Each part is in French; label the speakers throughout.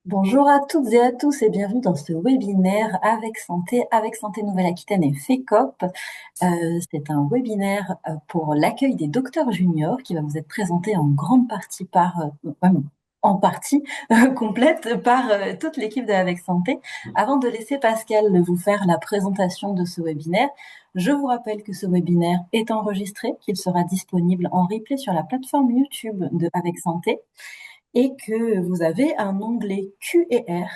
Speaker 1: Bonjour à toutes et à tous et bienvenue dans ce webinaire avec Santé Nouvelle-Aquitaine et FECOP. C'est un webinaire pour l'accueil des docteurs juniors qui va vous être présenté en grande partie en partie complète par toute l'équipe de Avec Santé. Avant de laisser Pascal vous faire la présentation de ce webinaire, je vous rappelle que ce webinaire est enregistré, qu'il sera disponible en replay sur la plateforme YouTube de Avec Santé et que vous avez un onglet Q et R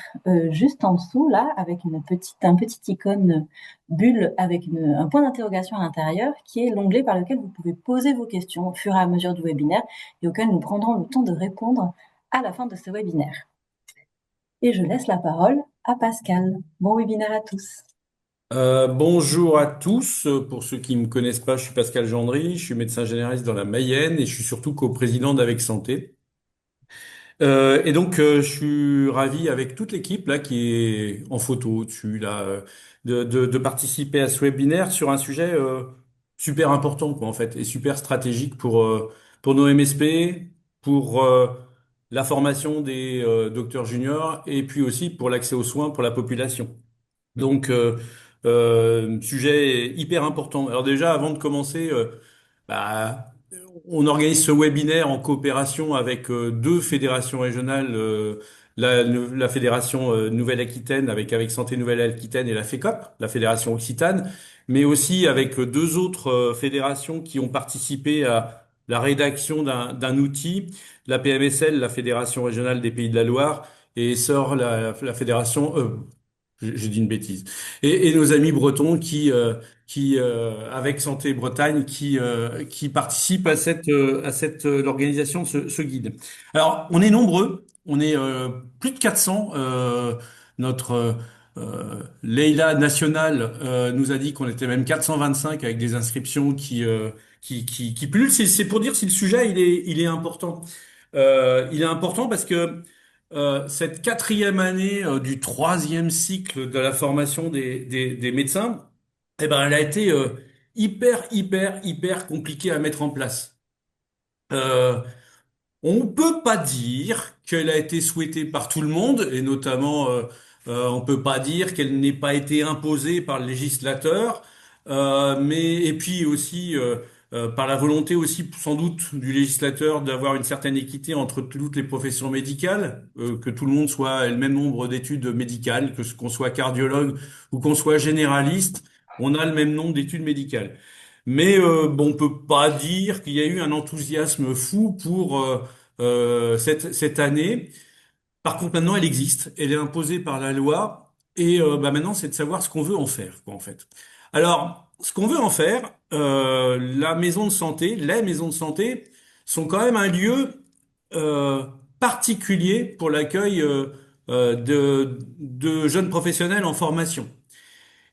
Speaker 1: juste en dessous, là, avec un petit icône bulle avec un point d'interrogation à l'intérieur, qui est l'onglet par lequel vous pouvez poser vos questions au fur et à mesure du webinaire et auquel nous prendrons le temps de répondre à la fin de ce webinaire. Et je laisse la parole à Pascal. Bon webinaire à tous.
Speaker 2: Bonjour à tous. Pour ceux qui ne me connaissent pas, je suis Pascal Gendry, je suis médecin généraliste dans la Mayenne et je suis surtout coprésident d'Avec Santé. Je suis ravi avec toute l'équipe là qui est en photo au-dessus là de participer à ce webinaire sur un sujet super important quoi en fait et super stratégique pour nos MSP, pour la formation des docteurs juniors et puis aussi pour l'accès aux soins pour la population. Sujet hyper important. Alors déjà, avant de commencer, bah, on organise ce webinaire en coopération avec deux fédérations régionales, la fédération Nouvelle-Aquitaine avec Santé Nouvelle-Aquitaine et la FECOP, la fédération Occitane, mais aussi avec deux autres fédérations qui ont participé à la rédaction d'un outil, la PMSL, la Fédération régionale des Pays de la Loire, et SOR, la fédération, j'ai dit une bêtise. Et nos amis bretons avec Santé Bretagne, qui participent à l'organisation de ce guide. Alors, on est nombreux, on est plus de 400. Notre Leïla nationale nous a dit qu'on était même 425 avec des inscriptions qui pullulent. C'est pour dire si le sujet il est important. Il est important parce que cette quatrième année du troisième cycle de la formation des médecins, eh ben, elle a été hyper compliquée à mettre en place. Euh, on peut pas dire qu'elle a été souhaitée par tout le monde, et notamment, on peut pas dire qu'elle n'ait pas été imposée par le législateur, mais et puis aussi par la volonté aussi sans doute du législateur d'avoir une certaine équité entre toutes les professions médicales, que tout le monde soit ait le même nombre d'études médicales, qu'on soit cardiologue ou qu'on soit généraliste, on a le même nombre d'études médicales. Mais bon, on peut pas dire qu'il y a eu un enthousiasme fou pour cette année. Par contre, maintenant, elle existe, elle est imposée par la loi, et maintenant, c'est de savoir ce qu'on veut en faire, quoi, en fait. Alors, ce qu'on veut en faire, la maison de santé, les maisons de santé sont quand même un lieu euh, particulier pour l'accueil de jeunes professionnels en formation.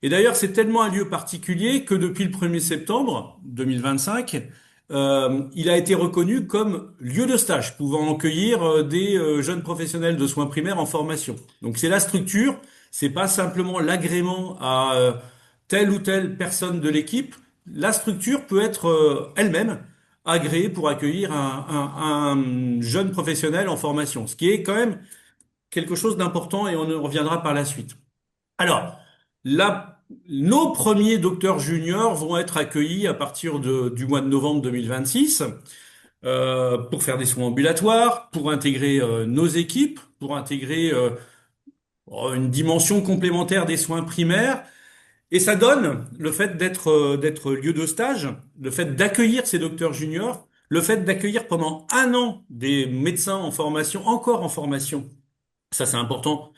Speaker 2: Et d'ailleurs, c'est tellement un lieu particulier que depuis le 1er septembre 2025, il a été reconnu comme lieu de stage, pouvant accueillir des jeunes professionnels de soins primaires en formation. Donc c'est la structure, c'est pas simplement l'agrément à telle ou telle personne de l'équipe. La structure peut être elle-même agréée pour accueillir un jeune professionnel en formation, ce qui est quand même quelque chose d'important et on y reviendra par la suite. Alors, nos premiers docteurs juniors vont être accueillis à partir du mois de novembre 2026 pour faire des soins ambulatoires, pour intégrer nos équipes, pour intégrer une dimension complémentaire des soins primaires. Et ça donne le fait d'être lieu de stage, le fait d'accueillir ces docteurs juniors, le fait d'accueillir pendant un an des médecins en formation, encore en formation. Ça, c'est important.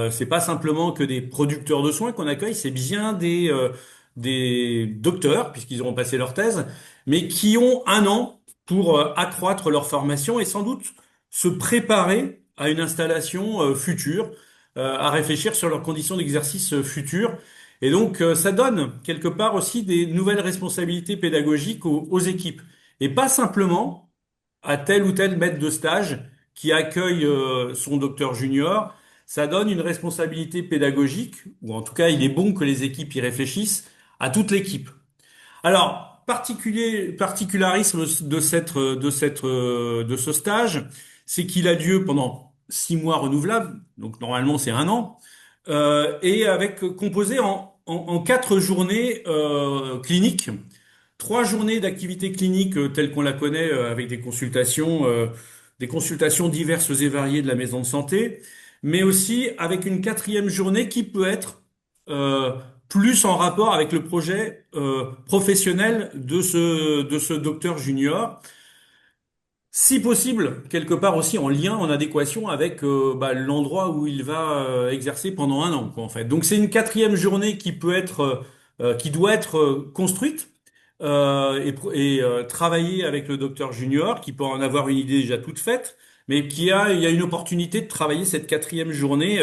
Speaker 2: C'est pas simplement que des producteurs de soins qu'on accueille, c'est bien des docteurs, puisqu'ils auront passé leur thèse, mais qui ont un an pour accroître leur formation et sans doute se préparer à une installation future, à réfléchir sur leurs conditions d'exercice futures. Et donc, ça donne quelque part aussi des nouvelles responsabilités pédagogiques aux équipes. Et pas simplement à tel ou tel maître de stage qui accueille son docteur junior, ça donne une responsabilité pédagogique, ou en tout cas, il est bon que les équipes y réfléchissent, à toute l'équipe. Alors, particularisme de ce stage, c'est qu'il a lieu pendant 6 mois renouvelables, donc normalement c'est un an, et avec composé en 4 journées cliniques, 3 journées d'activité clinique telle qu'on la connaît avec des consultations diverses et variées de la maison de santé, mais aussi avec une quatrième journée qui peut être euh, plus en rapport avec le projet professionnel de ce docteur junior. Si possible, quelque part aussi en lien, en adéquation avec l'endroit où il va exercer pendant un an, quoi, en fait. Donc c'est une quatrième journée qui peut être, qui doit être construite et travailler avec le docteur junior, qui peut en avoir une idée déjà toute faite, mais il y a une opportunité de travailler cette quatrième journée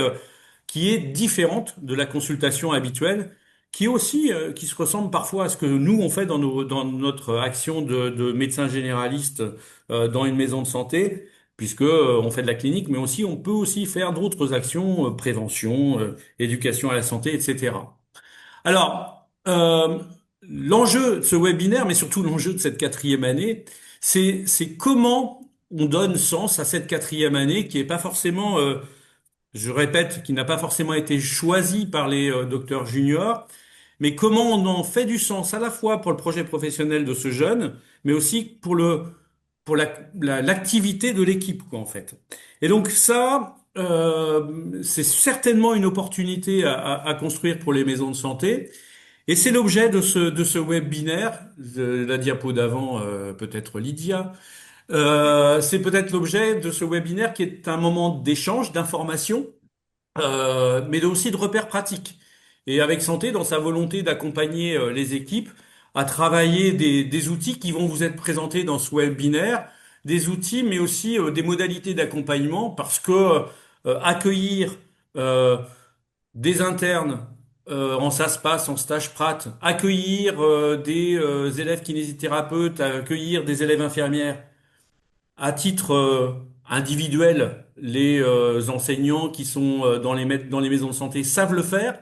Speaker 2: qui est différente de la consultation habituelle, qui est aussi, qui se ressemble parfois à ce que nous on fait dans notre action de médecin généraliste dans une maison de santé, puisque on fait de la clinique, mais aussi on peut aussi faire d'autres actions, prévention, éducation à la santé, etc. Alors, l'enjeu de ce webinaire, mais surtout l'enjeu de cette quatrième année, c'est comment on donne sens à cette quatrième année qui est pas forcément je répète, qui n'a pas forcément été choisi par les docteurs juniors, mais comment on en fait du sens à la fois pour le projet professionnel de ce jeune, mais aussi pour l'activité de l'équipe, quoi, en fait. Et donc ça, c'est certainement une opportunité à construire pour les maisons de santé. Et c'est l'objet de ce webinaire, de la diapo d'avant, peut-être Lydia. C'est peut-être l'objet de ce webinaire qui est un moment d'échange, d'information mais aussi de repères pratiques. Et avec Santé, dans sa volonté d'accompagner les équipes à travailler des outils qui vont vous être présentés dans ce webinaire, des outils, mais aussi des modalités d'accompagnement, parce que accueillir euh, des internes en SASPAS, en stage prat, accueillir des élèves kinésithérapeutes, accueillir des élèves infirmières, à titre individuel, les enseignants qui sont dans les maisons de santé savent le faire.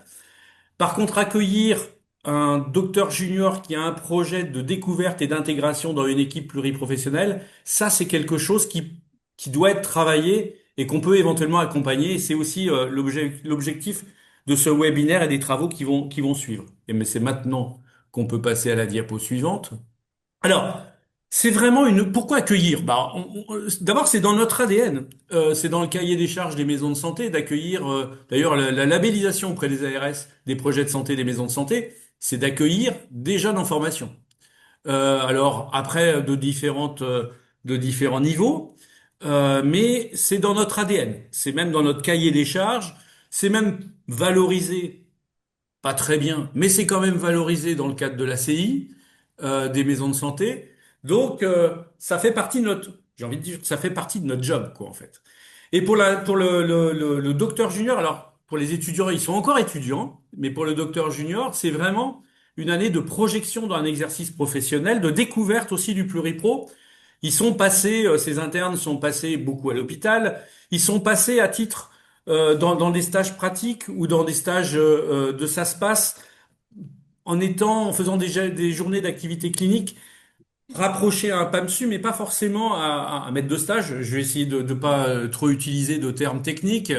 Speaker 2: Par contre, accueillir un docteur junior qui a un projet de découverte et d'intégration dans une équipe pluriprofessionnelle, ça, c'est quelque chose qui doit être travaillé et qu'on peut éventuellement accompagner. Et c'est aussi l'objectif de ce webinaire et des travaux qui vont suivre. Et mais c'est maintenant qu'on peut passer à la diapo suivante. Alors, c'est vraiment une. Pourquoi accueillir? Bah, d'abord, c'est dans notre ADN. C'est dans le cahier des charges des maisons de santé d'accueillir. D'ailleurs, la labellisation auprès des ARS des projets de santé des maisons de santé, c'est d'accueillir des jeunes en formation. Alors après, de différents niveaux, mais c'est dans notre ADN. C'est même dans notre cahier des charges. C'est même valorisé pas très bien, mais c'est quand même valorisé dans le cadre de la CI, des maisons de santé. Donc, ça fait partie de notre, j'ai envie de dire, ça fait partie de notre job, quoi, en fait. Et pour le docteur junior, alors, pour les étudiants, ils sont encore étudiants, mais pour le docteur junior, c'est vraiment une année de projection dans un exercice professionnel, de découverte aussi du pluripro. Ils sont passés, ces internes sont passés beaucoup à l'hôpital. Ils sont passés à titre dans des stages pratiques ou dans des stages de ça se passe en faisant des journées d'activité clinique rapprochées à un PAMSU, mais pas forcément à un maître de stage. Je vais essayer de ne pas trop utiliser de termes techniques.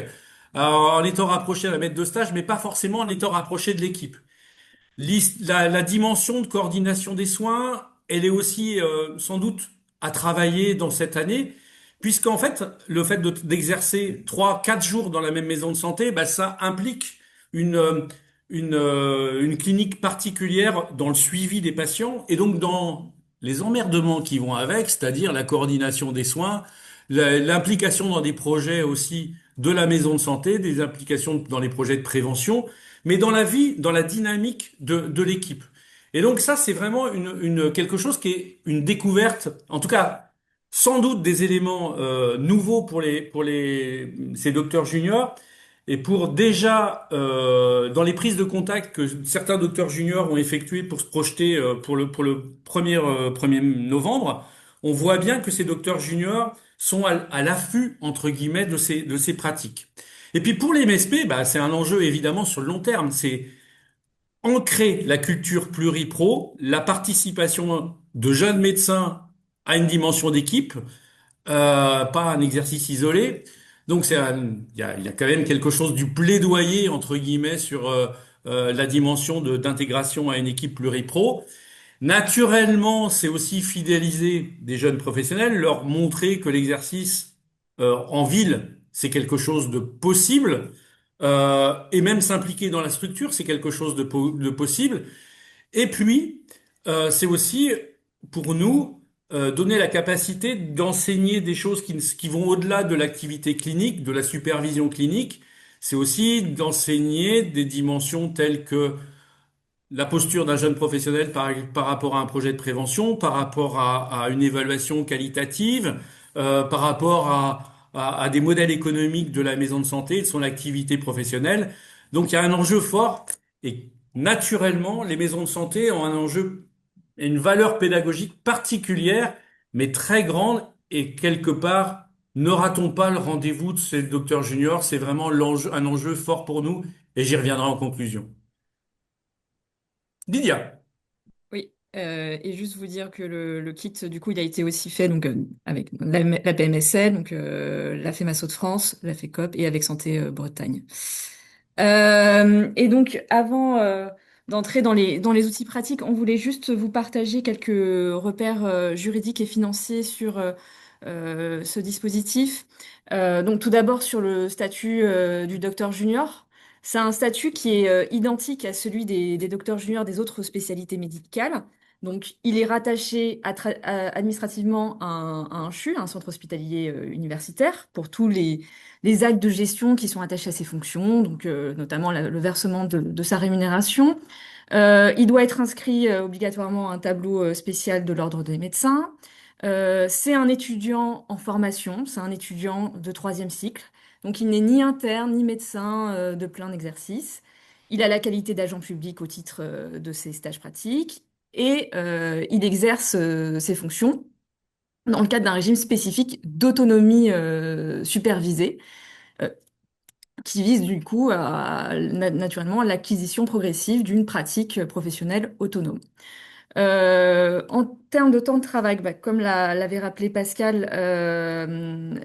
Speaker 2: En étant rapproché à la maître de stage, mais pas forcément en étant rapproché de l'équipe. La dimension de coordination des soins, elle est aussi sans doute à travailler dans cette année, puisqu'en fait, le fait d'exercer 3, 4 jours dans la même maison de santé, bah, ça implique une, euh, une clinique particulière dans le suivi des patients et donc dans les emmerdements qui vont avec, c'est-à-dire la coordination des soins, l'implication dans des projets aussi de la maison de santé, des implications dans les projets de prévention mais dans la vie, dans la dynamique de l'équipe. Et donc ça, c'est vraiment quelque chose qui est une découverte, en tout cas, sans doute des éléments nouveaux ces docteurs juniors, et pour déjà, dans les prises de contact que certains docteurs juniors ont effectuées pour se projeter pour le 1er novembre, on voit bien que ces docteurs juniors sont à l'affût, entre guillemets, de ces pratiques. Et puis pour les MSP, bah, c'est un enjeu évidemment sur le long terme. C'est ancrer la culture pluripro, la participation de jeunes médecins à une dimension d'équipe, pas un exercice isolé, Donc il y a quand même quelque chose du plaidoyer entre guillemets sur la dimension d'intégration à une équipe pluripro. Naturellement, c'est aussi fidéliser des jeunes professionnels, leur montrer que l'exercice en ville, c'est quelque chose de possible, et même s'impliquer dans la structure, c'est quelque chose de possible. Et puis, c'est aussi pour nous donner la capacité d'enseigner des choses qui vont au-delà de l'activité clinique, de la supervision clinique. C'est aussi d'enseigner des dimensions telles que la posture d'un jeune professionnel par rapport à un projet de prévention, par rapport à une évaluation qualitative, par rapport à des modèles économiques de la maison de santé, de son activité professionnelle. Donc il y a un enjeu fort et naturellement, les maisons de santé ont un enjeu et une valeur pédagogique particulière, mais très grande et quelque part, ne ratons pas le rendez-vous de ces docteurs juniors. C'est vraiment un enjeu fort pour nous et j'y reviendrai en conclusion. Lydia.
Speaker 3: Oui, et juste vous dire que le kit, du coup, il a été aussi fait donc, avec la PMSL, donc la FEMASO de France, la FECOP et avec Santé Bretagne. Et donc, avant d'entrer dans les outils pratiques, on voulait juste vous partager quelques repères juridiques et financiers sur ce dispositif. Donc, tout d'abord, sur le statut du docteur junior. C'est un statut qui est identique à celui des docteurs juniors des autres spécialités médicales. Donc, il est rattaché administrativement à un CHU, un centre hospitalier universitaire, pour tous les actes de gestion qui sont attachés à ses fonctions, donc notamment le versement de sa rémunération. Il doit être inscrit obligatoirement à un tableau spécial de l'ordre des médecins. C'est un étudiant en formation, c'est un étudiant de troisième cycle, donc il n'est ni interne ni médecin de plein exercice. Il a la qualité d'agent public au titre de ses stages pratiques et il exerce ses fonctions dans le cadre d'un régime spécifique d'autonomie supervisée euh, qui vise du coup naturellement l'acquisition progressive d'une pratique professionnelle autonome. En termes de temps de travail, bah, comme l'avait rappelé Pascal,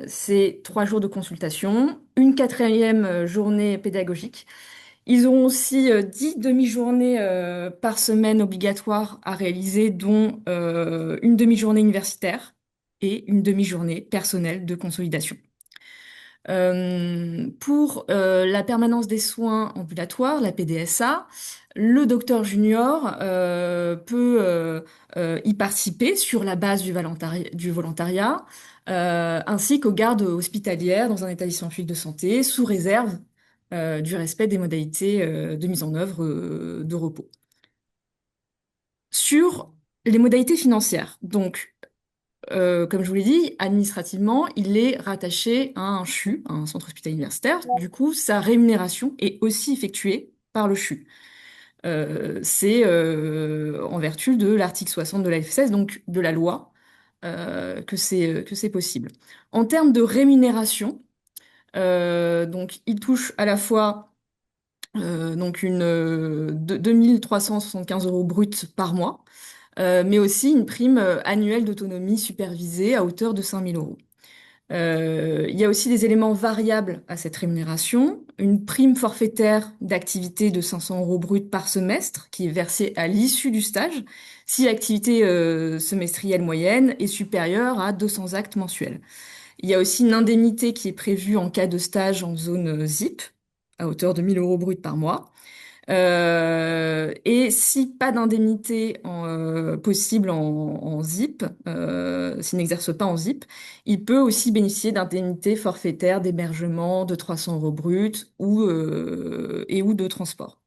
Speaker 3: c'est 3 jours de consultation, une quatrième journée pédagogique. Ils ont aussi 10 demi-journées par semaine obligatoires à réaliser, dont une demi-journée universitaire et une demi-journée personnelle de consolidation. Pour la permanence des soins ambulatoires, la PDSA, le docteur junior peut y participer sur la base du volontariat, ainsi qu'aux gardes hospitalières dans un établissement public de santé, sous réserve du respect des modalités de mise en œuvre de repos. Sur les modalités financières, donc comme je vous l'ai dit, administrativement, il est rattaché à un CHU, un centre hospitalier universitaire. Du coup, sa rémunération est aussi effectuée par le CHU. C'est en vertu de l'article 60 de la FSS, donc de la loi, que c'est possible. En termes de rémunération, donc il touche à la fois donc 2375 euros bruts par mois, mais aussi une prime annuelle d'autonomie supervisée à hauteur de 5000 euros. Il y a aussi des éléments variables à cette rémunération. Une prime forfaitaire d'activité de 500 euros bruts par semestre qui est versée à l'issue du stage si l'activité semestrielle moyenne est supérieure à 200 actes mensuels. Il y a aussi une indemnité qui est prévue en cas de stage en zone ZIP à hauteur de 1000 euros bruts par mois. Et si pas d'indemnité possible en ZIP, s'il n'exerce pas en ZIP, il peut aussi bénéficier d'indemnités forfaitaires d'hébergement de 300 euros bruts et ou de transport.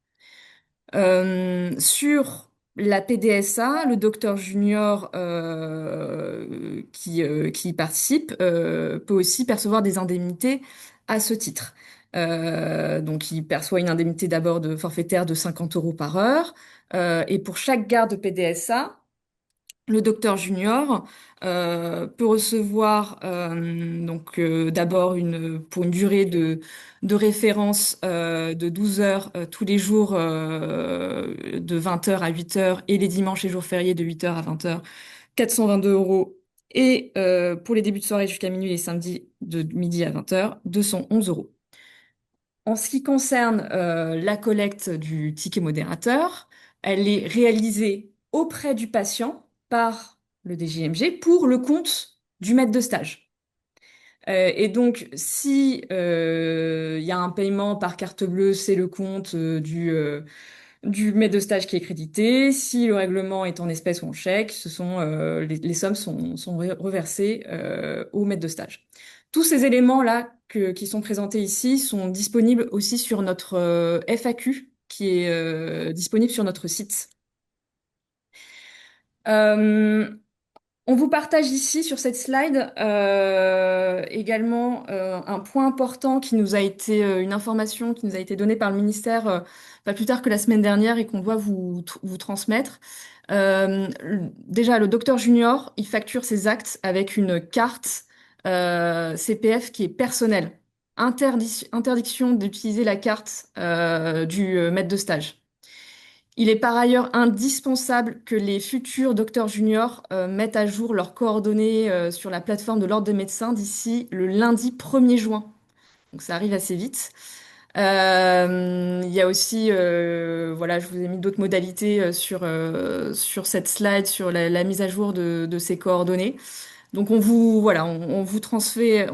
Speaker 3: Sur la PDSA, le docteur junior qui y participe peut aussi percevoir des indemnités à ce titre. Donc, il perçoit une indemnité d'abord de forfaitaire de 50 euros par heure. Et pour chaque garde PDSA, le docteur junior peut recevoir donc d'abord pour une durée de référence de 12 heures tous les jours de 20 heures à 8 heures et les dimanches et jours fériés de 8 heures à 20 heures, 422 euros Et pour les débuts de soirée jusqu'à minuit les samedis de midi à 20h, 211 euros. En ce qui concerne la collecte du ticket modérateur, elle est réalisée auprès du patient par le DGMG pour le compte du maître de stage. Et donc, si il y a un paiement par carte bleue, c'est le compte du maître de stage qui est crédité. Si le règlement est en espèces ou en chèque, les sommes sont reversées au maître de stage. Tous ces éléments-là qui sont présentés ici sont disponibles aussi sur notre FAQ qui est disponible sur notre site. Euh, on vous partage ici sur cette slide également un point important qui nous a été une information qui nous a été donnée par le ministère pas plus tard que la semaine dernière et qu'on doit vous transmettre. Déjà, le docteur junior, il facture ses actes avec une carte CPF qui est personnelle. Interdiction d'utiliser la carte du maître de stage. Il est par ailleurs indispensable que les futurs docteurs juniors mettent à jour leurs coordonnées sur la plateforme de l'Ordre des médecins d'ici le lundi 1er juin. Donc ça arrive assez vite. Il y a aussi, voilà, je vous ai mis d'autres modalités sur cette slide, sur la mise à jour de ces coordonnées. Donc voilà, on vous transmet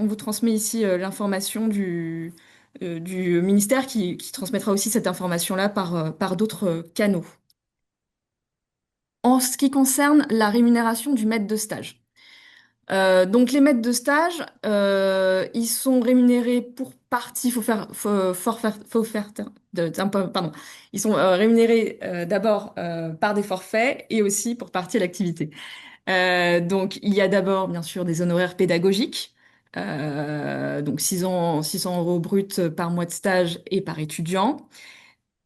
Speaker 3: ici l'information du ministère qui transmettra aussi cette information-là par d'autres canaux. En ce qui concerne la rémunération du maître de stage. Donc les maîtres de stage, ils sont rémunérés pour partie, pardon, ils sont rémunérés d'abord par des forfaits et aussi pour partie à l'activité. Donc il y a d'abord bien sûr des honoraires pédagogiques, donc 600 euros bruts par mois de stage et par étudiant.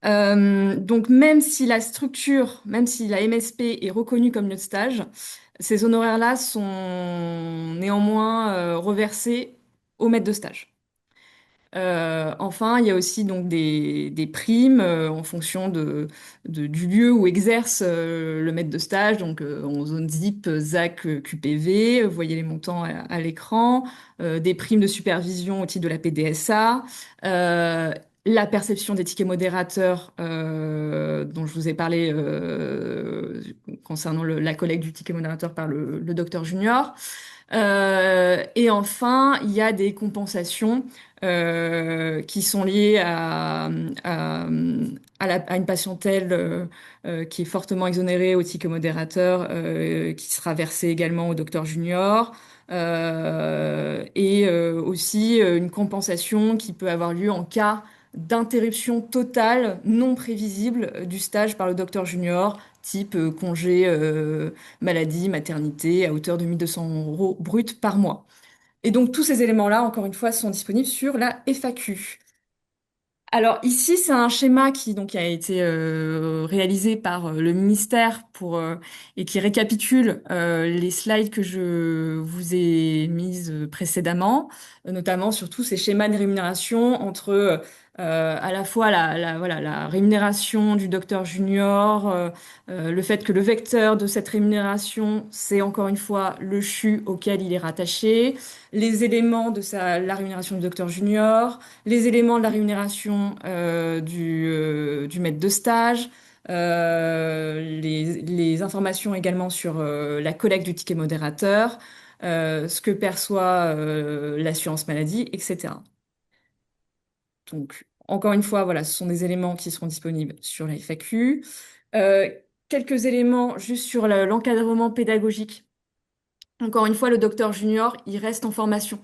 Speaker 3: Donc même si la MSP est reconnue comme lieu de stage, ces honoraires-là sont néanmoins reversés au maître de stage. Enfin, il y a aussi donc des primes en fonction du lieu où exerce le maître de stage, donc en zone ZIP, ZAC, QPV, vous voyez les montants à l'écran, des primes de supervision au titre de la PDSA, euh, la perception des tickets modérateurs dont je vous ai parlé concernant la collecte du ticket modérateur par le docteur junior. Et enfin, il y a des compensations qui sont liées à une patientèle qui est fortement exonérée au ticket modérateur, qui sera versée également au docteur junior. Et aussi une compensation qui peut avoir lieu en cas d'interruption totale non prévisible du stage par le docteur junior, type congé maladie, maternité, à hauteur de 1 200 euros bruts par mois. Et donc tous ces éléments-là, encore une fois, sont disponibles sur la FAQ. Alors ici, c'est un schéma qui donc a été réalisé par le ministère et qui récapitule les slides que je vous ai mises précédemment, notamment sur tous ces schémas de rémunération entre à la fois voilà, la rémunération du docteur junior, le fait que le vecteur de cette rémunération, c'est encore une fois le CHU auquel il est rattaché, les éléments de la rémunération du docteur junior, les éléments de la rémunération du maître de stage, les informations également sur la collecte du ticket modérateur, ce que perçoit l'assurance maladie, etc. Donc, encore une fois, voilà, ce sont des éléments qui seront disponibles sur la FAQ. Euh, Quelques éléments juste sur l'encadrement pédagogique. Encore une fois, le docteur junior, il reste en formation.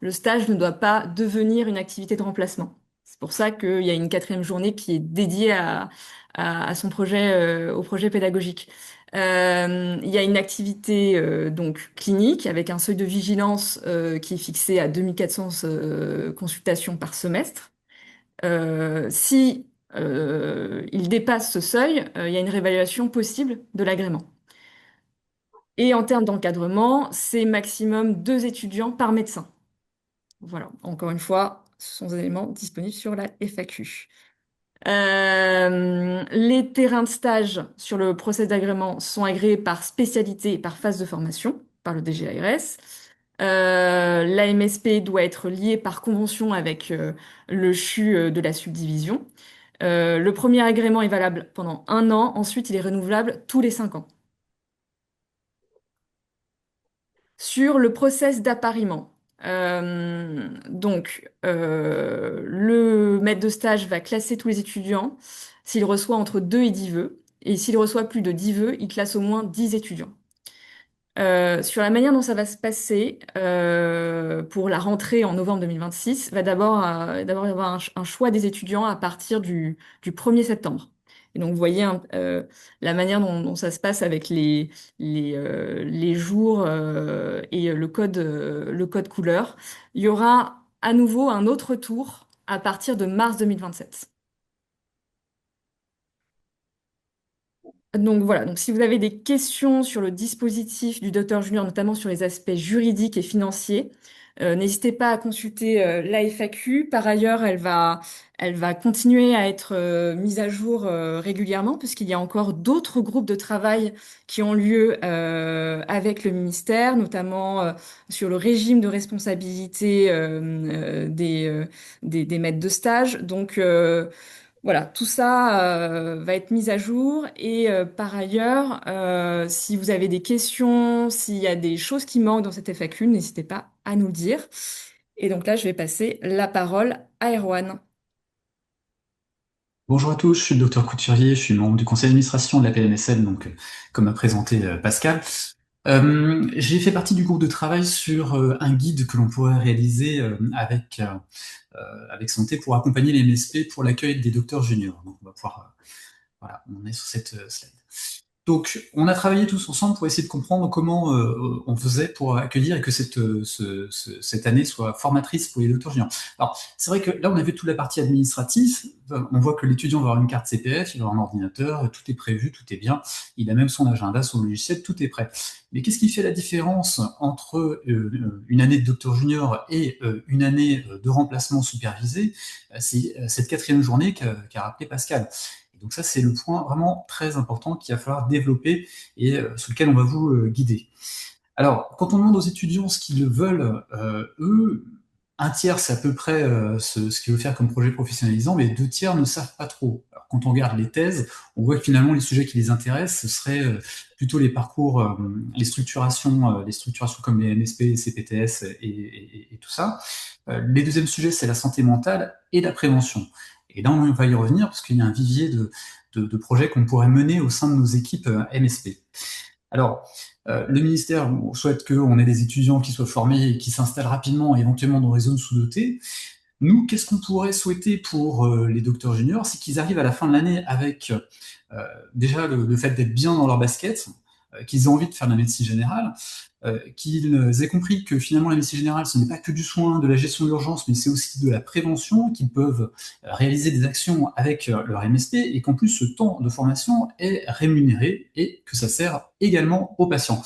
Speaker 3: Le stage ne doit pas devenir une activité de remplacement. C'est pour ça qu'il y a une quatrième journée qui est dédiée à son projet, au projet pédagogique. Il y a une activité donc clinique avec un seuil de vigilance qui est fixé à 2400 consultations par semestre. Si il dépasse ce seuil, il y a une réévaluation possible de l'agrément. Et en termes d'encadrement, c'est maximum 2 étudiants par médecin. Voilà, encore une fois, ce sont des éléments disponibles sur la FAQ. Les terrains de stage sur le process d'agrément sont agréés par spécialité et par phase de formation. par le DGARS. La MSP doit être liée par convention avec le CHU de la subdivision. Le premier agrément est valable pendant 1 an, ensuite il est renouvelable tous les 5 ans. Sur le process d'appariement, le maître de stage va classer tous les étudiants s'il reçoit entre 2 et 10 vœux, et s'il reçoit plus de 10 vœux, il classe au moins 10 étudiants. Sur la manière dont ça va se passer pour la rentrée en novembre 2026, va d'abord y avoir un choix des étudiants à partir du 1er septembre. Et donc, vous voyez la manière dont ça se passe avec les jours et le code couleur. Il y aura à nouveau un autre tour à partir de mars 2027. Donc voilà, donc si vous avez des questions sur le dispositif du docteur junior, notamment sur les aspects juridiques et financiers, n'hésitez pas à consulter la FAQ. Par ailleurs, elle va continuer à être mise à jour régulièrement, puisqu'il y a encore d'autres groupes de travail qui ont lieu avec le ministère, notamment sur le régime de responsabilité des maîtres de stage. Donc voilà, tout ça va être mis à jour et par ailleurs, si vous avez des questions, s'il y a des choses qui manquent dans cette FAQ, n'hésitez pas à nous le dire. Et donc là, je vais passer la parole à Erwan.
Speaker 4: Bonjour à tous, je suis le docteur Couturier, je suis membre du conseil d'administration de la PNSL, donc comme a présenté Pascal. J'ai fait partie du groupe de travail sur un guide que l'on pourrait réaliser avec Santé pour accompagner les MSP pour l'accueil des docteurs juniors. Donc on va pouvoir, voilà, on est sur cette slide. Donc, on a travaillé tous ensemble pour essayer de comprendre comment on faisait pour accueillir et que cette année soit formatrice pour les docteurs juniors. Alors, c'est vrai que là, on a vu toute la partie administrative. On voit que l'étudiant va avoir une carte CPF, il va avoir un ordinateur, tout est prévu, tout est bien. Il a même son agenda, son logiciel, tout est prêt. Mais qu'est-ce qui fait la différence entre une année de docteur junior et une année de remplacement supervisé? C'est cette 4e journée qu'a rappelé Pascal. Donc ça, c'est le point vraiment très important qu'il va falloir développer et sur lequel on va vous guider. Alors, quand on demande aux étudiants ce qu'ils veulent, eux, un tiers, c'est à peu près ce qu'ils veulent faire comme projet professionnalisant, mais 2 tiers ne savent pas trop. Alors, quand on regarde les thèses, on voit que finalement, les sujets qui les intéressent, ce serait plutôt les parcours, les structurations comme les MSP, les CPTS et tout ça. Les deuxièmes sujets, c'est la santé mentale et la prévention. Et là, on va y revenir parce qu'il y a un vivier de projets qu'on pourrait mener au sein de nos équipes MSP. Alors, le ministère souhaite qu'on ait des étudiants qui soient formés et qui s'installent rapidement, éventuellement dans les zones sous-dotées. Nous, qu'est-ce qu'on pourrait souhaiter pour les docteurs juniors? C'est qu'ils arrivent à la fin de l'année avec déjà le fait d'être bien dans leur basket, qu'ils aient envie de faire de la médecine générale, qu'ils aient compris que finalement la médecine générale, ce n'est pas que du soin, de la gestion de l'urgence, mais c'est aussi de la prévention, qu'ils peuvent réaliser des actions avec leur MSP et qu'en plus ce temps de formation est rémunéré et que ça sert également aux patients.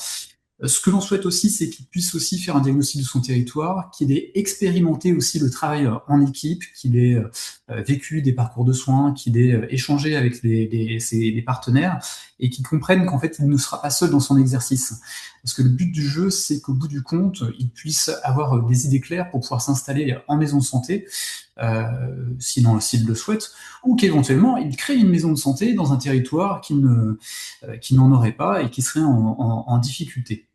Speaker 4: Ce que l'on souhaite aussi, c'est qu'ils puissent aussi faire un diagnostic de son territoire, qu'il ait expérimenté aussi le travail en équipe, qu'il ait vécu des parcours de soins, qu'il ait échangé avec ses partenaires et qu'il comprenne qu'en fait, il ne sera pas seul dans son exercice. Parce que le but du jeu, c'est qu'au bout du compte, il puisse avoir des idées claires pour pouvoir s'installer en maison de santé, s'il le souhaite, ou qu'éventuellement, il crée une maison de santé dans un territoire qui n'en aurait pas et qui serait en difficulté.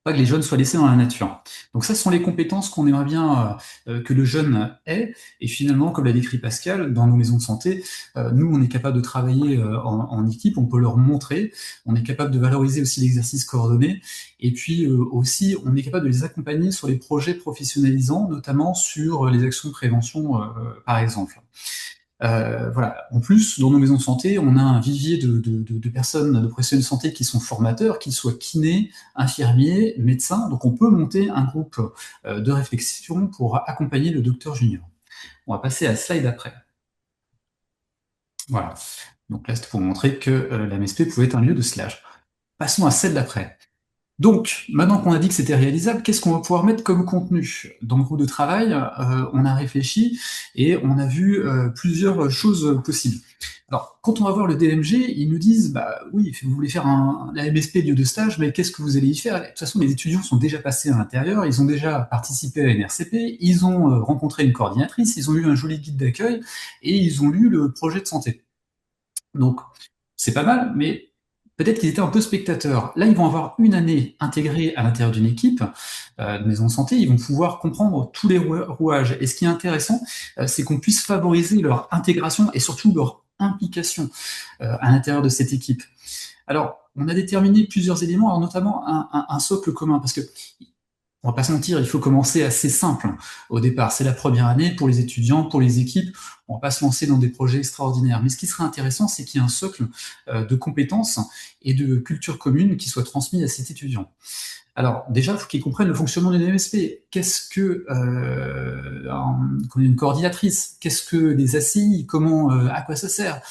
Speaker 4: Pas que les jeunes soient laissés dans la nature. Donc ça, ce sont les compétences qu'on aimerait bien que le jeune ait. Et finalement, comme l'a décrit Pascal, dans nos maisons de santé, nous, on est capable de travailler en équipe, on peut leur montrer, on est capable de valoriser aussi l'exercice coordonné, et puis aussi, on est capable de les accompagner sur les projets professionnalisants, notamment sur les actions de prévention, par exemple. Voilà. En plus, dans nos maisons de santé, on a un vivier de personnes, de professionnels de santé qui sont formateurs, qu'ils soient kinés, infirmiers, médecins. Donc, on peut monter un groupe de réflexion pour accompagner le docteur junior. On va passer à la slide après. Voilà. Donc là, c'était pour montrer que la MSP pouvait être un lieu de stage. Passons à celle d'après. Donc, maintenant qu'on a dit que c'était réalisable, qu'est-ce qu'on va pouvoir mettre comme contenu? Dans le groupe de travail, on a réfléchi et on a vu plusieurs choses possibles. Alors, quand on va voir le DMG, ils nous disent, bah oui, vous voulez faire la MSP lieu de stage, mais qu'est-ce que vous allez y faire? De toute façon, les étudiants sont déjà passés à l'intérieur, ils ont déjà participé à une RCP, ils ont rencontré une coordinatrice, ils ont eu un joli guide d'accueil, et ils ont lu le projet de santé. Donc, c'est pas mal, mais peut-être qu'ils étaient un peu spectateurs. Là, ils vont avoir une année intégrée à l'intérieur d'une équipe de maison de santé, ils vont pouvoir comprendre tous les rouages. Et ce qui est intéressant, c'est qu'on puisse favoriser leur intégration et surtout leur implication à l'intérieur de cette équipe. Alors, on a déterminé plusieurs éléments, alors notamment un socle commun, parce que on va pas se mentir, il faut commencer assez simple au départ. C'est la première année pour les étudiants, pour les équipes. On va pas se lancer dans des projets extraordinaires. Mais ce qui serait intéressant, c'est qu'il y ait un socle de compétences et de culture commune qui soit transmis à cet étudiant. Alors déjà, il faut qu'ils comprennent le fonctionnement d'une MSP. Qu'est-ce que une coordinatrice? Qu'est-ce que des ACI? Comment, à quoi ça sert?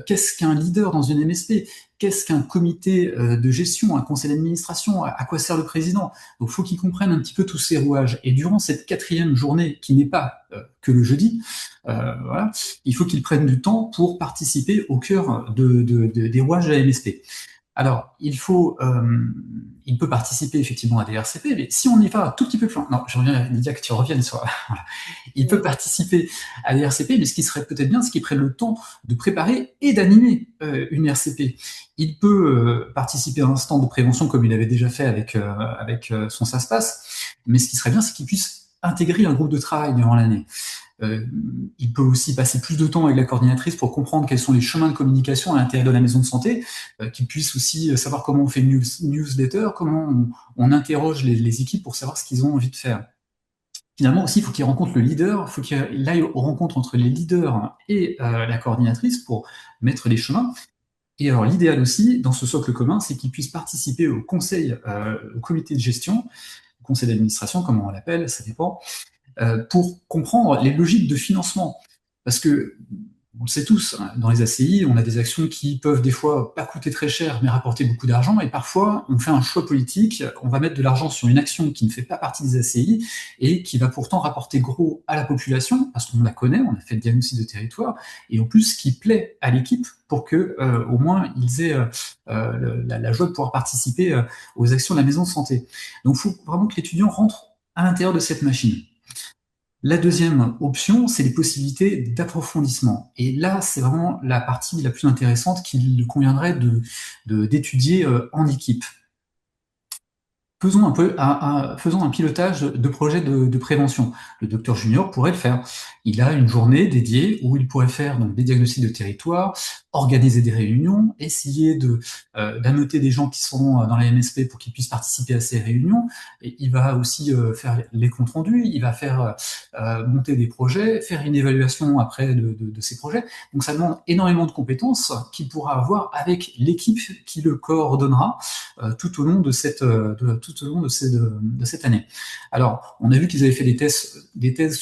Speaker 4: Qu'est-ce qu'un leader dans une MSP? Qu'est-ce qu'un comité de gestion, un conseil d'administration? À quoi sert le président? Donc, il faut qu'ils comprennent un petit peu tous ces rouages. Et durant cette 4e journée, qui n'est pas que le jeudi, voilà, il faut qu'ils prennent du temps pour participer au cœur des rouages de la MSP. Alors, il peut participer effectivement à des RCP, mais si on y va un tout petit peu plus loin, non, je reviens, Lydia, que tu reviennes sur, voilà. Il peut participer à des RCP, mais ce qui serait peut-être bien, c'est qu'il prenne le temps de préparer et d'animer une RCP. Il peut participer à un stand de prévention comme il avait déjà fait avec son SASPAS, mais ce qui serait bien, c'est qu'il puisse intégrer un groupe de travail durant l'année. Il peut aussi passer plus de temps avec la coordinatrice pour comprendre quels sont les chemins de communication à l'intérieur de la maison de santé, qu'il puisse aussi savoir comment on fait une newsletter, comment on interroge les équipes pour savoir ce qu'ils ont envie de faire. Finalement aussi, il faut qu'il rencontre le leader, il faut qu'il aille aux rencontres entre les leaders et la coordinatrice pour mettre les chemins. Et alors l'idéal aussi, dans ce socle commun, c'est qu'il puisse participer au conseil, au comité de gestion, au conseil d'administration, comme on l'appelle, ça dépend, pour comprendre les logiques de financement. Parce que, on le sait tous, hein, dans les ACI, on a des actions qui peuvent des fois pas coûter très cher, mais rapporter beaucoup d'argent, et parfois on fait un choix politique, on va mettre de l'argent sur une action qui ne fait pas partie des ACI, et qui va pourtant rapporter gros à la population, parce qu'on la connaît, on a fait le diagnostic de territoire, et en plus qui plaît à l'équipe, pour que au moins ils aient la joie de pouvoir participer aux actions de la maison de santé. Donc il faut vraiment que l'étudiant rentre à l'intérieur de cette machine. La deuxième option, c'est les possibilités d'approfondissement. Et là, c'est vraiment la partie la plus intéressante qu'il conviendrait d'étudier en équipe. Faisons un pilotage de projet de prévention. Le docteur junior pourrait le faire. Il a une journée dédiée où il pourrait faire donc des diagnostics de territoire, organiser des réunions, essayer d'annoter des gens qui sont dans la MSP pour qu'ils puissent participer à ces réunions. Et il va aussi faire les comptes rendus, il va faire monter des projets, faire une évaluation après de ces projets. Donc ça demande énormément de compétences qu'il pourra avoir avec l'équipe qui le coordonnera tout au long de cette année. Alors, on a vu qu'ils avaient fait des thèses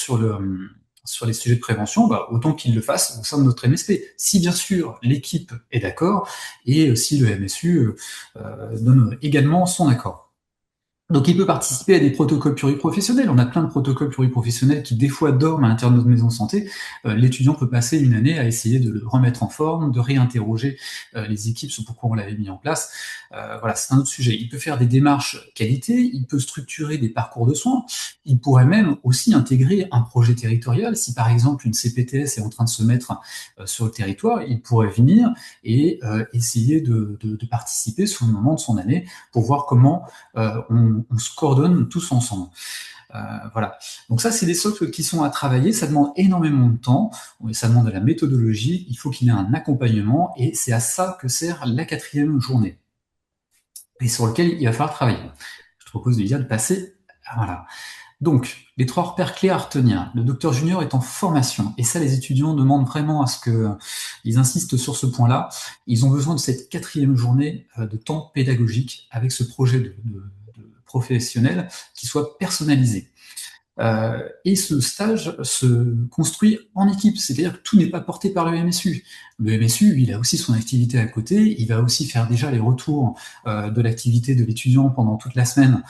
Speaker 4: sur les sujets de prévention, bah, autant qu'ils le fassent au sein de notre MSP. Si bien sûr l'équipe est d'accord et si le MSU donne également son accord. Donc, il peut participer à des protocoles pluriprofessionnels. On a plein de protocoles pluriprofessionnels qui, des fois, dorment à l'intérieur de notre maison de santé. L'étudiant peut passer une année à essayer de le remettre en forme, de réinterroger les équipes sur pourquoi on l'avait mis en place. Voilà, c'est un autre sujet. Il peut faire des démarches qualité, il peut structurer des parcours de soins. Il pourrait même aussi intégrer un projet territorial. Si, par exemple, une CPTS est en train de se mettre sur le territoire, il pourrait venir et essayer de participer sur le moment de son année pour voir comment on se coordonne tous ensemble. Voilà. Donc ça, c'est des socles qui sont à travailler. Ça demande énormément de temps. Ça demande de la méthodologie. Il faut qu'il y ait un accompagnement et c'est à ça que sert la 4e journée et sur lequel il va falloir travailler. Je te propose déjà de passer. Voilà. Donc, les 3 repères clés à retenir. Le docteur junior est en formation, et ça, les étudiants demandent vraiment à ce qu'ils insistent sur ce point-là. Ils ont besoin de cette 4e journée de temps pédagogique avec ce projet de professionnel qui soit personnalisé. Et ce stage se construit en équipe, c'est-à-dire que tout n'est pas porté par le MSU. Le MSU, il a aussi son activité à côté, il va aussi faire déjà les retours de l'activité de l'étudiant pendant toute la semaine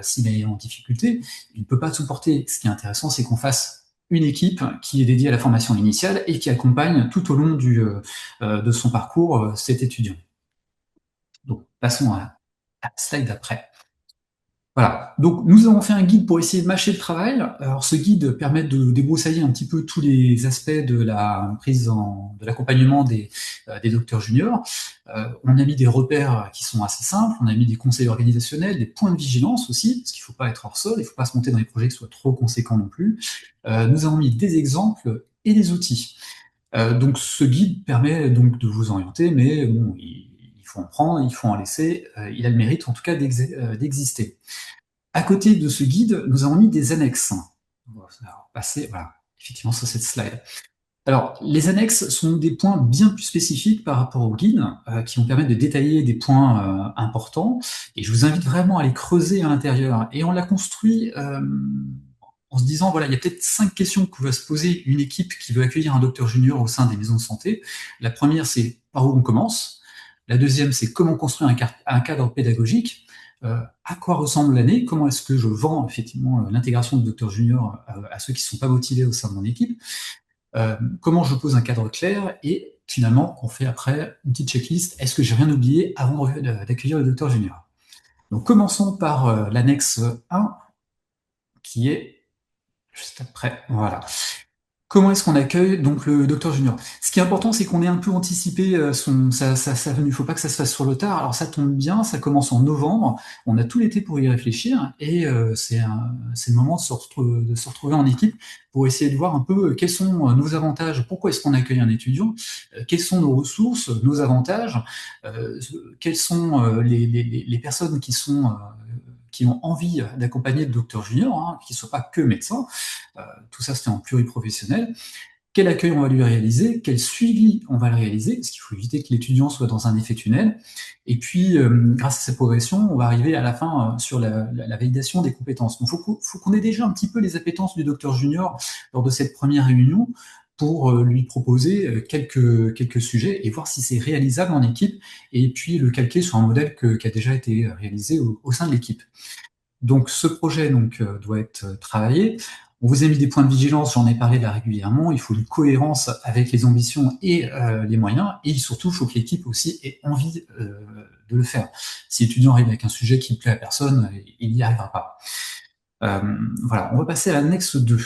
Speaker 4: s'il est en difficulté. Il ne peut pas tout porter. Ce qui est intéressant, c'est qu'on fasse une équipe qui est dédiée à la formation initiale et qui accompagne tout au long de son parcours cet étudiant. Donc, passons à la slide d'après. Voilà, donc nous avons fait un guide pour essayer de mâcher le travail. Alors ce guide permet de débroussailler un petit peu tous les aspects de la de l'accompagnement des docteurs juniors. On a mis des repères qui sont assez simples, on a mis des conseils organisationnels, des points de vigilance aussi, parce qu'il ne faut pas être hors sol, il ne faut pas se monter dans des projets qui soient trop conséquents non plus. Nous avons mis des exemples et des outils. Donc ce guide permet donc de vous orienter, mais bon, il faut en prendre, il faut en laisser, il a le mérite en tout cas d'exister. À côté de ce guide, nous avons mis des annexes. On va passer, voilà, effectivement sur cette slide. Alors, les annexes sont des points bien plus spécifiques par rapport au guide, qui vont permettre de détailler des points importants, et je vous invite vraiment à les creuser à l'intérieur. Et on l'a construit en se disant, voilà, il y a peut-être 5 questions que va se poser une équipe qui veut accueillir un docteur junior au sein des maisons de santé. La première, c'est par où on commence. La deuxième, c'est comment construire un cadre pédagogique. À quoi ressemble l'année, comment est-ce que je vends effectivement l'intégration de docteurs juniors à ceux qui ne sont pas motivés au sein de mon équipe, comment je pose un cadre clair, et finalement on fait après une petite checklist, est-ce que j'ai rien oublié avant d'accueillir le docteur junior. Donc commençons par l'annexe 1 qui est juste après, voilà. Comment est-ce qu'on accueille donc le docteur junior? Ce qui est important, c'est qu'on ait un peu anticipé sa venue. Il ne faut pas que ça se fasse sur le tard. Alors ça tombe bien, ça commence en novembre. On a tout l'été pour y réfléchir, et c'est le moment de se retrouver en équipe pour essayer de voir un peu quels sont nos avantages, pourquoi est-ce qu'on accueille un étudiant, quelles sont nos ressources, nos avantages, quelles sont les personnes qui ont envie d'accompagner le docteur junior, hein, qui ne soit pas que médecin. Tout ça, c'était en pluriprofessionnel. Quel accueil on va lui réaliser, quel suivi on va le réaliser, parce qu'il faut éviter que l'étudiant soit dans un effet tunnel. Et puis, grâce à cette progression, on va arriver à la fin sur la validation des compétences. Donc, faut qu'on ait déjà un petit peu les appétences du docteur junior lors de cette première réunion pour lui proposer quelques sujets et voir si c'est réalisable en équipe, et puis le calquer sur un modèle qui a déjà été réalisé au sein de l'équipe. Donc ce projet doit être travaillé. On vous a mis des points de vigilance, j'en ai parlé là régulièrement. Il faut une cohérence avec les ambitions et les moyens, et surtout il faut que l'équipe aussi ait envie de le faire. Si l'étudiant arrive avec un sujet qui ne plaît à personne, il n'y arrivera pas. Voilà, on va passer à l'annexe 2.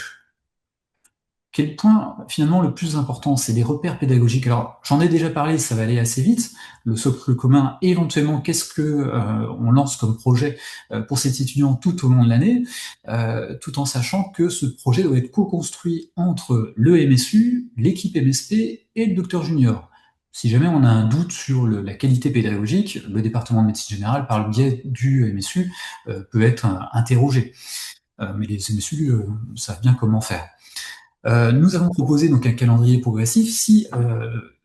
Speaker 4: Quel point finalement le plus important? C'est les repères pédagogiques. Alors j'en ai déjà parlé, ça va aller assez vite. Le socle commun, éventuellement, qu'est-ce que on lance comme projet pour cet étudiant tout au long de l'année, tout en sachant que ce projet doit être co-construit entre le MSU, l'équipe MSP et le docteur junior. Si jamais on a un doute sur la qualité pédagogique, le département de médecine générale, par le biais du MSU, peut être interrogé. Mais les MSU savent bien comment faire. Nous avons proposé donc un calendrier progressif si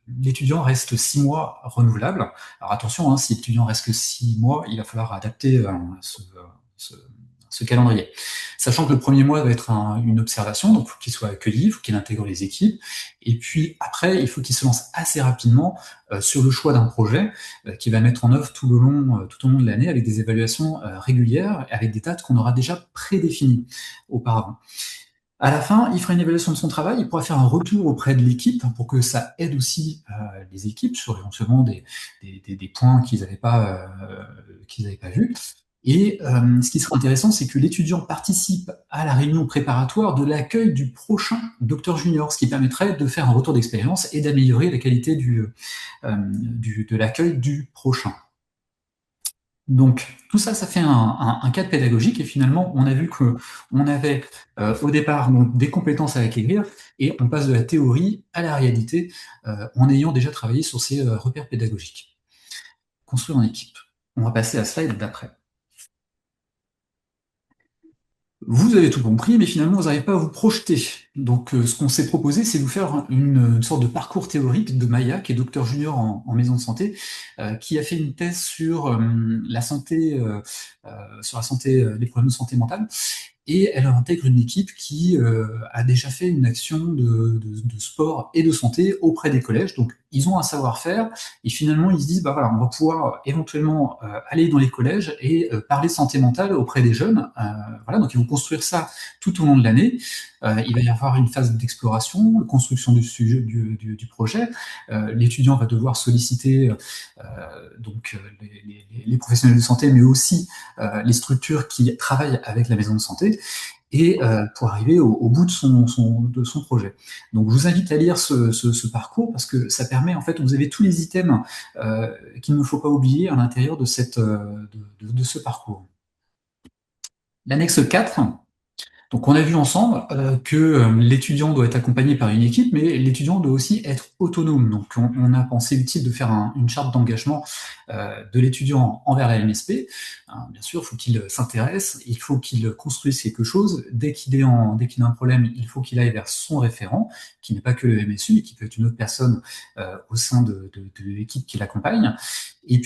Speaker 4: l'étudiant reste 6 mois renouvelable. Alors attention, hein, si l'étudiant reste que 6 mois, il va falloir adapter ce calendrier. Sachant que le premier mois va être une observation, donc il faut qu'il soit accueilli, il faut qu'il intègre les équipes, et puis après, il faut qu'il se lance assez rapidement sur le choix d'un projet qu'il va mettre en œuvre tout au long de l'année, avec des évaluations régulières, avec des dates qu'on aura déjà prédéfinies auparavant. À la fin, il fera une évaluation de son travail, il pourra faire un retour auprès de l'équipe pour que ça aide aussi les équipes sur éventuellement des points qu'ils n'avaient pas vus. Et ce qui sera intéressant, c'est que l'étudiant participe à la réunion préparatoire de l'accueil du prochain docteur junior, ce qui permettrait de faire un retour d'expérience et d'améliorer la qualité de l'accueil du prochain. Donc tout ça, ça fait un cadre pédagogique, et finalement on a vu qu'on avait au départ des compétences à acquérir, et on passe de la théorie à la réalité en ayant déjà travaillé sur ces repères pédagogiques. Construire en équipe. On va passer à la slide d'après. Vous avez tout compris, mais finalement, vous n'arrivez pas à vous projeter. Donc, ce qu'on s'est proposé, c'est de vous faire une sorte de parcours théorique de Maya, qui est docteur junior en maison de santé, qui a fait une thèse sur la santé, les problèmes de santé mentale. Et elle intègre une équipe qui a déjà fait une action de sport et de santé auprès des collèges. Donc, ils ont un savoir-faire, et finalement ils se disent, bah voilà, on va pouvoir éventuellement aller dans les collèges et parler santé mentale auprès des jeunes. Voilà, donc ils vont construire ça tout au long de l'année. Il va y avoir une phase d'exploration, de construction du sujet, du projet. L'étudiant va devoir solliciter les professionnels de santé, mais aussi les structures qui travaillent avec la maison de santé, et pour arriver au bout de son projet. Donc je vous invite à lire ce parcours, parce que ça permet, en fait, vous avez tous les items qu'il ne faut pas oublier à l'intérieur de, de ce parcours. L'annexe 4. Donc, on a vu ensemble que l'étudiant doit être accompagné par une équipe, mais l'étudiant doit aussi être autonome. Donc, on a pensé utile de faire une charte d'engagement de l'étudiant envers la MSP. Hein, bien sûr, il faut qu'il s'intéresse, il faut qu'il construise quelque chose. Dès qu'il a un problème, il faut qu'il aille vers son référent, qui n'est pas que le MSU, mais qui peut être une autre personne au sein de l'équipe qui l'accompagne. Et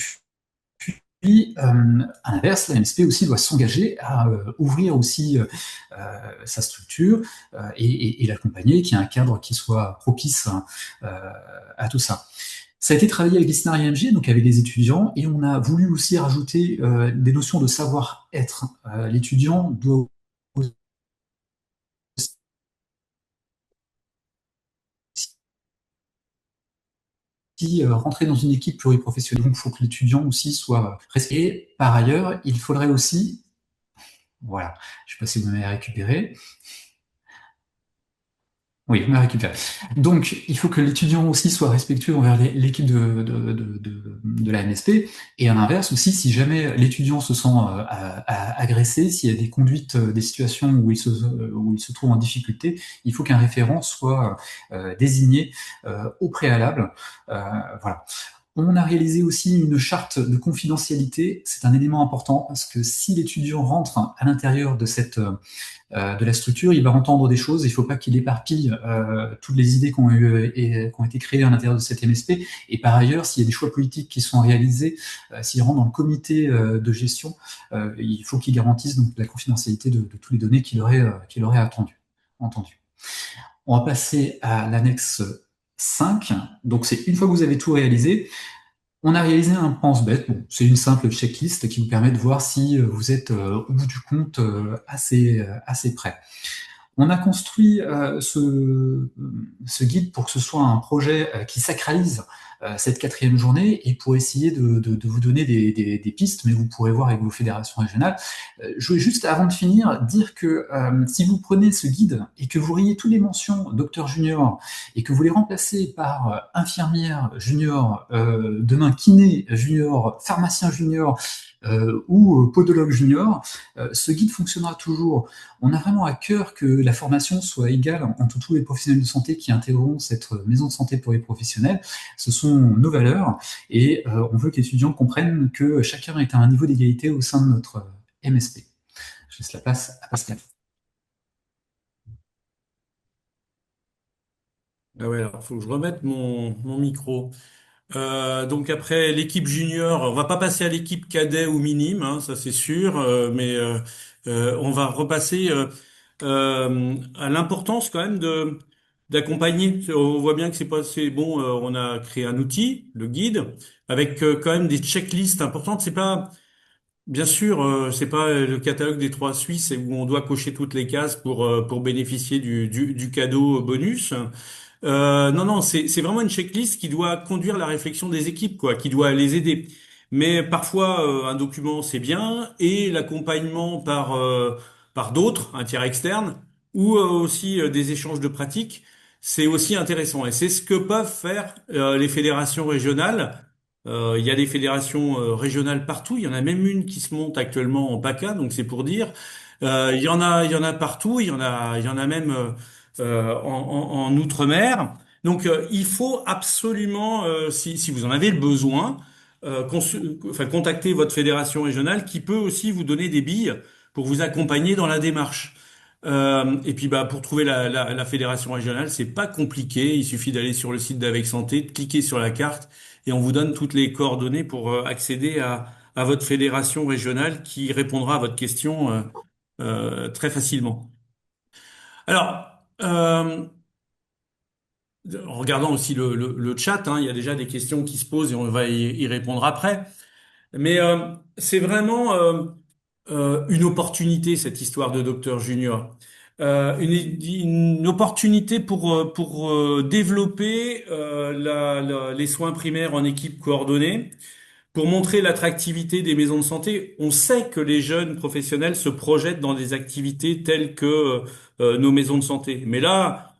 Speaker 4: puis, à l'inverse, la MSP aussi doit s'engager à ouvrir aussi sa structure et l'accompagner, qu'il y ait un cadre qui soit propice à tout ça. Ça a été travaillé avec les scénarios MG, donc avec les étudiants, et on a voulu aussi rajouter des notions de savoir-être. L'étudiant doit aussi rentrer dans une équipe pluriprofessionnelle, donc il faut que l'étudiant aussi soit respecté. Et par ailleurs, il faudrait aussi, voilà, je ne sais pas si vous m'avez récupéré. Oui, vous m'avez récupéré. Donc, il faut que l'étudiant aussi soit respectueux envers l'équipe de la MSP, et à l'inverse aussi, si jamais l'étudiant se sent agressé, s'il y a des conduites, des situations où il se trouve en difficulté, il faut qu'un référent soit désigné au préalable. Voilà. On a réalisé aussi une charte de confidentialité. C'est un élément important, parce que si l'étudiant rentre à l'intérieur de la structure, il va entendre des choses, il ne faut pas qu'il éparpille toutes les idées qui ont été créées à l'intérieur de cette MSP, et par ailleurs, s'il y a des choix politiques qui sont réalisés, s'il rentre dans le comité de gestion, il faut qu'il garantisse donc la confidentialité de toutes les données qu'il aurait entendues. On va passer à l'annexe 5. Donc c'est une fois que vous avez tout réalisé, on a réalisé un pense-bête. Bon, c'est une simple checklist qui vous permet de voir si vous êtes au bout du compte assez près. On a construit ce guide pour que ce soit un projet qui sacralise cette 4e journée, et pour essayer de vous donner des pistes, mais vous pourrez voir avec vos fédérations régionales. Je voulais juste, avant de finir, dire que si vous prenez ce guide et que vous rayez toutes les mentions docteur junior et que vous les remplacez par infirmière junior, demain kiné junior, pharmacien junior, ou podologue junior, ce guide fonctionnera toujours. On a vraiment à cœur que la formation soit égale entre tous les professionnels de santé qui intégreront cette maison de santé pour les professionnels. Ce sont nos valeurs, et on veut que les étudiants comprennent que chacun est à un niveau d'égalité au sein de notre MSP. Je laisse la place à Pascal.
Speaker 2: Ah ouais, alors faut que je remette mon micro. Donc après l'équipe junior, on va pas passer à l'équipe cadet ou minime, hein, ça c'est sûr, mais on va repasser à l'importance quand même de d'accompagner. On voit bien que c'est bon. On a créé un outil, le guide, avec quand même des checklists importantes. C'est pas Bien sûr, c'est pas le catalogue des trois Suisses où on doit cocher toutes les cases pour bénéficier du cadeau bonus. Non, non, c'est vraiment une checklist qui doit conduire la réflexion des équipes, quoi, qui doit les aider. Mais parfois, un document, c'est bien, et l'accompagnement par d'autres, un tiers externe, ou aussi des échanges de pratiques, c'est aussi intéressant. Et c'est ce que peuvent faire les fédérations régionales. Il y a des fédérations régionales partout. Il y en a même une qui se monte actuellement en PACA, donc c'est pour dire. Il y en a partout. Il y en a même en outre-mer. Donc, il faut absolument, si vous en avez le besoin, enfin, contacter votre fédération régionale qui peut aussi vous donner des billes pour vous accompagner dans la démarche. Et puis, bah, pour trouver la fédération régionale, c'est pas compliqué. Il suffit d'aller sur le site d'Avec Santé, de cliquer sur la carte, et on vous donne toutes les coordonnées pour accéder à votre fédération régionale qui répondra à votre question très facilement. Alors, en regardant aussi le chat, hein, il y a déjà des questions qui se posent et on va y répondre après. Mais c'est vraiment une opportunité, cette histoire de Docteur Junior. Une opportunité pour développer les soins primaires en équipe coordonnée, pour montrer l'attractivité des maisons de santé. On sait que les jeunes professionnels se projettent dans des activités telles que nos maisons de santé. Mais là,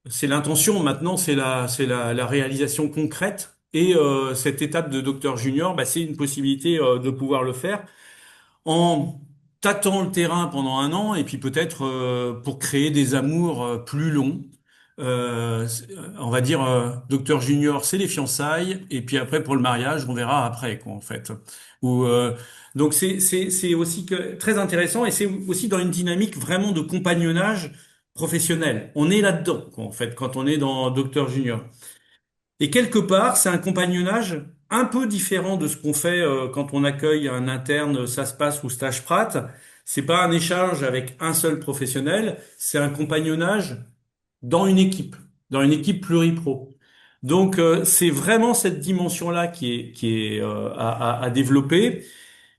Speaker 2: c'est l'intention. Maintenant, la réalisation concrète. Et cette étape de Docteur Junior, bah, c'est une possibilité de pouvoir le faire en tâtant le terrain pendant un an et puis peut-être pour créer des amours plus longs. On va dire Docteur Junior, c'est les fiançailles et puis après pour le mariage, on verra après quoi en fait. Ou donc c'est aussi très intéressant et c'est aussi dans une dynamique vraiment de compagnonnage professionnel. On est là-dedans quoi en fait quand on est dans Docteur Junior. Et quelque part, c'est un compagnonnage un peu différent de ce qu'on fait quand on accueille un interne SaSPAS ou stage Prat. C'est pas un échange avec un seul professionnel, c'est un compagnonnage dans une équipe pluripro. Donc c'est vraiment cette dimension-là qui est à développer,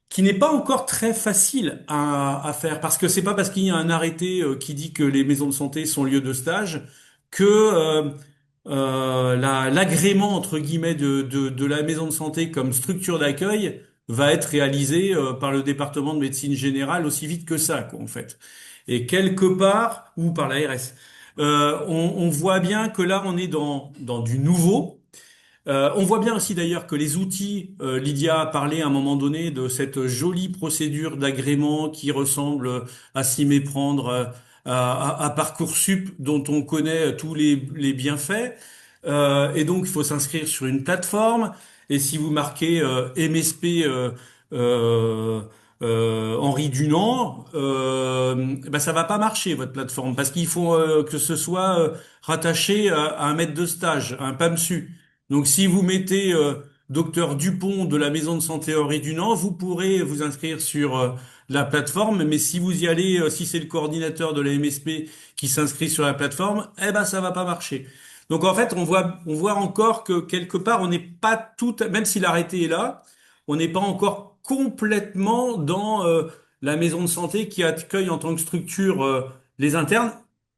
Speaker 2: qui n'est pas encore très facile à faire parce que c'est pas parce qu'il y a un arrêté qui dit que les maisons de santé sont lieux de stage que l'agrément entre guillemets de la maison de santé comme structure d'accueil va être réalisé par le département de médecine générale aussi vite que ça, quoi, en fait. Et quelque part, ou par l'ARS, on voit bien que là, on est dans du nouveau. On voit bien aussi d'ailleurs que les outils, Lydia a parlé à un moment donné de cette jolie procédure d'agrément qui ressemble à s'y méprendre à Parcoursup dont on connaît tous les bienfaits. Et donc il faut s'inscrire sur une plateforme. Et si vous marquez MSP Henri Dunant, ben ça va pas marcher votre plateforme parce qu'il faut que ce soit rattaché à un maître de stage, à un PAMSU. Donc, si vous mettez docteur Dupont de la maison de santé Henri Dunant, vous pourrez vous inscrire sur la plateforme. Mais si vous y allez, si c'est le coordinateur de la MSP qui s'inscrit sur la plateforme, eh ben ça va pas marcher. Donc en fait, on voit encore que quelque part, on n'est pas tout, même si l'arrêté est là, on n'est pas encore complètement dans la maison de santé qui accueille en tant que structure les internes.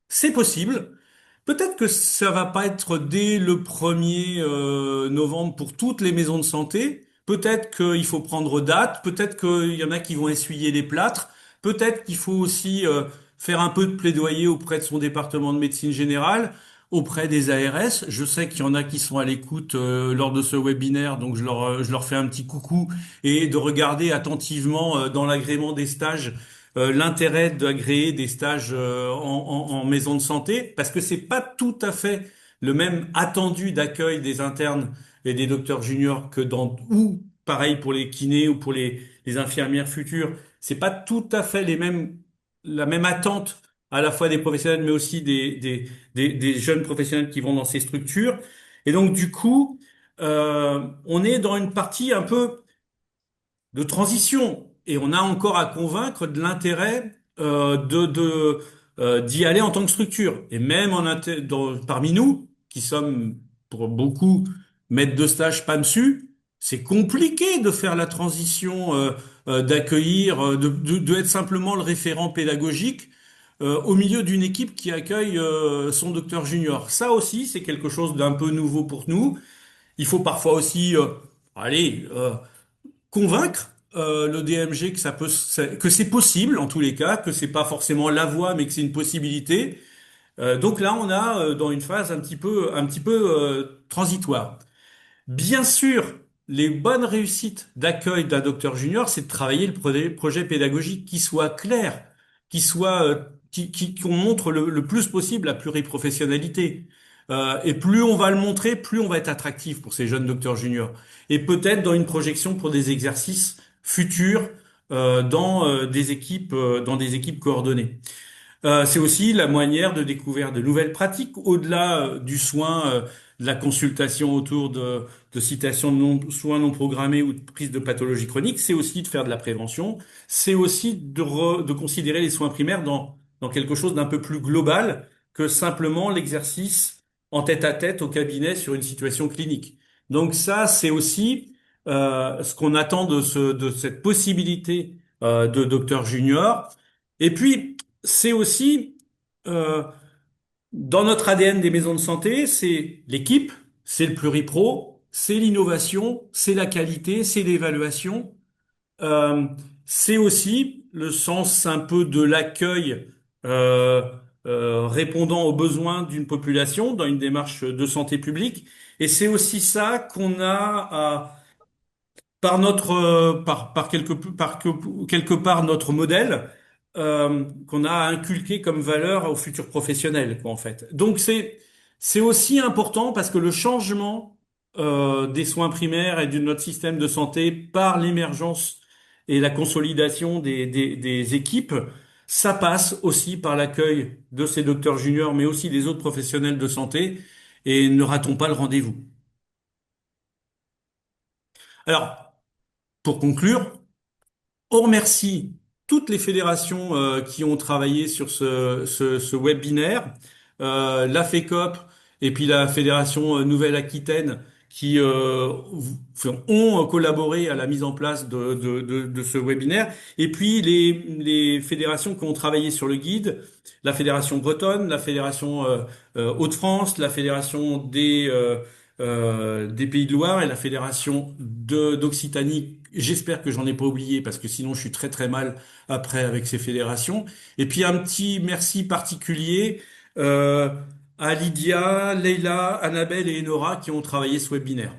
Speaker 2: C'est possible. Peut-être que ça va pas être dès le 1er novembre pour toutes les maisons de santé. Peut-être qu'il faut prendre date. Peut-être qu'il y en a qui vont essuyer les plâtres. Peut-être qu'il faut aussi faire un peu de plaidoyer auprès de son département de médecine générale, auprès des ARS. Je sais qu'il y en a qui sont à l'écoute lors de ce webinaire, donc je leur fais un petit coucou et de regarder attentivement dans l'agrément des stages l'intérêt d'agréer des stages en maison de santé, parce que c'est pas tout à fait le même attendu d'accueil des internes et des docteurs juniors que ou pareil pour les kinés ou pour les infirmières futures, c'est pas tout à fait la même attente à la fois des professionnels mais aussi des jeunes professionnels qui vont dans ces structures. Et donc du coup, on est dans une partie un peu de transition. Et on a encore à convaincre de l'intérêt d'y aller en tant que structure. Et même parmi nous, qui sommes pour beaucoup maîtres de stage PAMSU, c'est compliqué de faire la transition, d'accueillir, de être simplement le référent pédagogique au milieu d'une équipe qui accueille son docteur junior. Ça aussi, c'est quelque chose d'un peu nouveau pour nous. Il faut parfois aussi, allez, convaincre le DMG que que c'est possible en tous les cas, que c'est pas forcément la voie, mais que c'est une possibilité. Donc là, on a dans une phase un petit peu transitoire. Bien sûr, les bonnes réussites d'accueil d'un docteur junior, c'est de travailler le projet pédagogique qui soit clair, qui soit qu'on montre le plus possible la pluriprofessionnalité. Et plus on va le montrer, plus on va être attractif pour ces jeunes docteurs juniors. Et peut-être dans une projection pour des exercices futurs dans des équipes coordonnées. C'est aussi la manière de découvrir de nouvelles pratiques au-delà du soin, de la consultation autour de citations de soins non programmés ou de prise de pathologie chronique. C'est aussi de faire de la prévention. C'est aussi de considérer les soins primaires dans quelque chose d'un peu plus global que simplement l'exercice en tête-à-tête au cabinet sur une situation clinique. Donc ça, c'est aussi ce qu'on attend de cette possibilité de docteur junior. Et puis, c'est aussi euh, dans notre ADN des maisons de santé, c'est l'équipe, c'est le pluripro, c'est l'innovation, c'est la qualité, c'est l'évaluation. Euh, c'est aussi le sens un peu de l'accueil euh, répondant aux besoins d'une population dans une démarche de santé publique. Et c'est aussi ça qu'on a par notre quelque part notre modèle qu'on a inculqué comme valeur aux futurs professionnels quoi en fait. Donc c'est aussi important parce que le changement des soins primaires et de notre système de santé par l'émergence et la consolidation des équipes, ça passe aussi par l'accueil de ces docteurs juniors mais aussi des autres professionnels de santé et ne ratons pas le rendez-vous. Alors, pour conclure, on remercie toutes les fédérations qui ont travaillé sur ce webinaire, la FECOP et puis la Fédération Nouvelle-Aquitaine qui ont collaboré à la mise en place de ce webinaire, et puis les fédérations qui ont travaillé sur le guide, la Fédération bretonne, la Fédération Hauts-de-France, la Fédération des Pays de Loire et la Fédération d'Occitanie. J'espère que j'en ai pas oublié parce que sinon je suis très très mal après avec ces fédérations. Et puis un petit merci particulier à Lydia, Leila, Annabelle et Enora qui ont travaillé ce webinaire.